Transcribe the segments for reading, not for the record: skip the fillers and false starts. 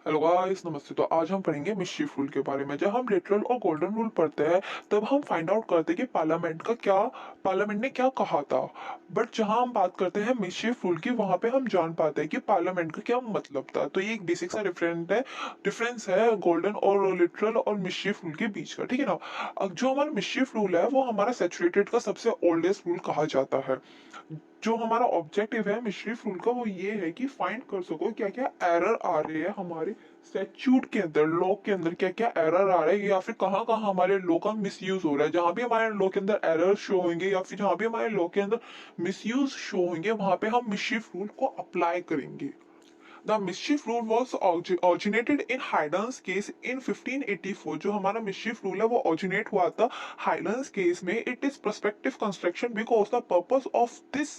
Hello guys, नमस्ते। तो आज हम पढ़ेंगे मिस्chiफ रूल के बारे में। जब हम लिटरल और गोल्डन रूल पढ़ते हैं तब हम फाइंड आउट करते हैं कि पार्लियामेंट ने क्या कहा था। बट जहां हम बात करते हैं मिस्chiफ रूल की, वहां पे हम जान पाते हैं कि पार्लियामेंट का क्या मतलब था। तो ये एक बेसिक सा डिफरेंस है गोल्डन और लिटरल और मिस्chiफ रूल के बीच का, ठीक है ना। अब जो हमारा मिस्chiफ रूल है वो हमारा सैचुरेटेड का सबसे ओल्डेस्ट रूल कहा जाता है। जो हमारा ऑब्जेक्टिव है मिस्ट्री रूल का वो ये है कि फाइंड कर सको क्या क्या एरर आ रहे हैं हमारे स्टैच्यूट के अंदर, लॉ के अंदर क्या क्या एरर आ रहे हैं, या फिर कहाँ कहाँ हमारे लॉ का मिसयूज हो रहा है। जहां भी हमारे लॉ के अंदर एरर शो होंगे या फिर जहां भी हमारे लॉ के अंदर मिसयूज शो होंगे, वहां पे हम मिस्ट्री रूल को अप्लाई करेंगे। The mischief rule was originated in Haydn's case in 1584। जो हमारा mischief rule है वो originate हुआ था Haydn's case में। It is prospective construction because the purpose of this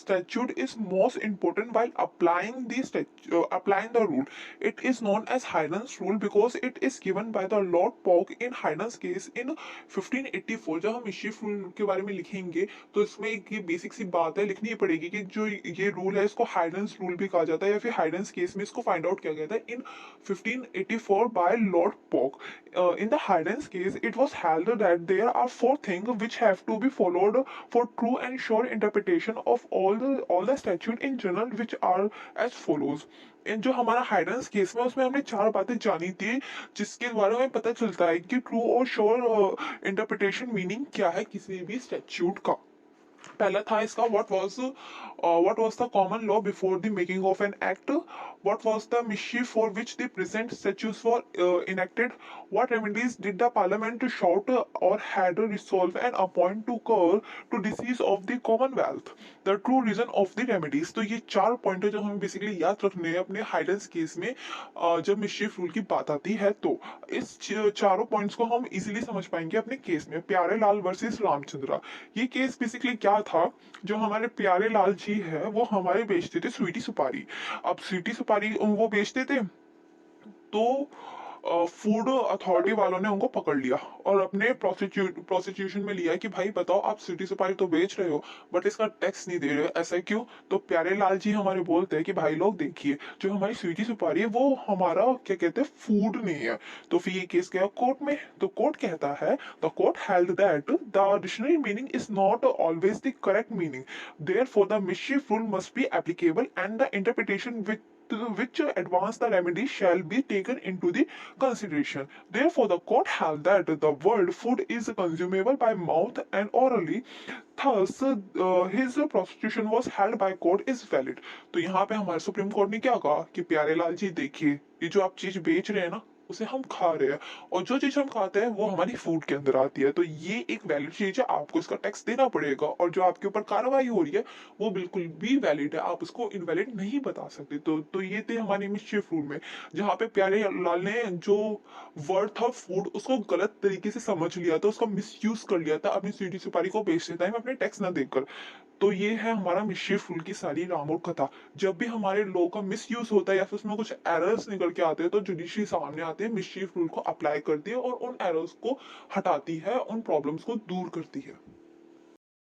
statute is most important while applying the rule. It is known as Haydn's rule because it is given by the Lord Polk in Haydn's case in 1584। जब हम mischief rule के बारे में लिखेंगे तो इसमें एक ये बेसिक सी बात है लिखनी पड़ेगी कि जो ये रूल है इसको हाइडेंस रूल भी कहा जाता है, या फिर हाइडेंस केस में इसको फाइंड आउट किया गया था in 1584 by Lord Pock. In the Haydn's case, it was held that there are four things which have to be followed for true and sure interpretation of all the statute in general, which are as follows। इन जो हमारा हाइडेंस case में उसमें हमने चार बातें जानी थी जिसके बारे में पता चलता है कि ट्रू और श्योर इंटरप्रिटेशन मीनिंग क्या है किसी भी स्टैट्यूट का। पहला था इसका what was the common law before the making of an act, what was the mischief for which the present statutes were enacted, what remedies did the parliament shout or had resolve and appoint to cure to disease of the commonwealth, the true reason of the remedies। तो ये चार point जो हमें basically याद रखने हैं अपने हाइडेंस case में जब मिस्chief रूल की बात आती है। तो इस चारों पॉइंट्स को हम इजीली समझ पाएंगे अपने केस में। प्यारे लाल वर्सेस रामचंद्र, ये केस बेसिकली क्या था। जो हमारे प्यारे लाल जी है वो हमारे बेचते थे स्वीटी सुपारी। अब स्वीटी सुपारी वो बेचते थे तो फूड अथॉरिटी वालों ने उनको पकड़ लिया और अपने प्रोसिक्यूशन में लिया कि भाई बताओ, आप सिटी सुपारी तो बेच रहे हो बट इसका टैक्स नहीं दे रहे हो, ऐसा क्यों। तो प्यारे लाल जी हमारे बोलते हैं कि भाई लोग देखिए, जो हमारी स्वीटी सुपारी है वो हमारा क्या कहते हैं फूड नहीं है। तो फिर ये केस गया कोर्ट में। तो कोर्ट कहता है, the court held that the dictionary meaning is not always the correct meaning, therefore the mischief rule must be applicable and the interpretation which to which advance the remedy shall be taken into the consideration। Therefore, the court held that the word food is consumable by mouth and orally, thus his prosecution was held by court is valid। तो यहाँ पे हमारे supreme court ने क्या कहा कि प्यारे लाल जी देखिए, ये जो आप चीज बेच रहे हैं ना उसे हम खा रहे हैं, और जो चीज हम खाते हैं वो हमारी फूड के अंदर आती है, तो ये एक वैलिड चीज है, आपको इसका टैक्स देना पड़ेगा। और जो आपके ऊपर कार्रवाई हो रही है वो बिल्कुल भी वैलिड है, आप उसको इनवैलिड नहीं बता सकते। तो ये थे हमारे मिस्chief रूल में, जहाँ पे प्यारे लाल ने जो वर्ड था फूड उसको गलत तरीके से समझ लिया था, उसका मिसयूज कर लिया था अपनी स्वीटी सुपारी को बेचते टाइम अपने टैक्स ना देकर। तो ये है हमारा मिस्chief रूल की सारी रामोर कथा। जब भी हमारे लॉ का मिसयूज होता है या फिर उसमें कुछ एरर्स निकल के आते हैं तो जुडिशरी सामने आते हैं, मिस्chief रूल को अप्लाई करती है और उन एरर्स को हटाती है, उन प्रॉब्लम्स को दूर करती है।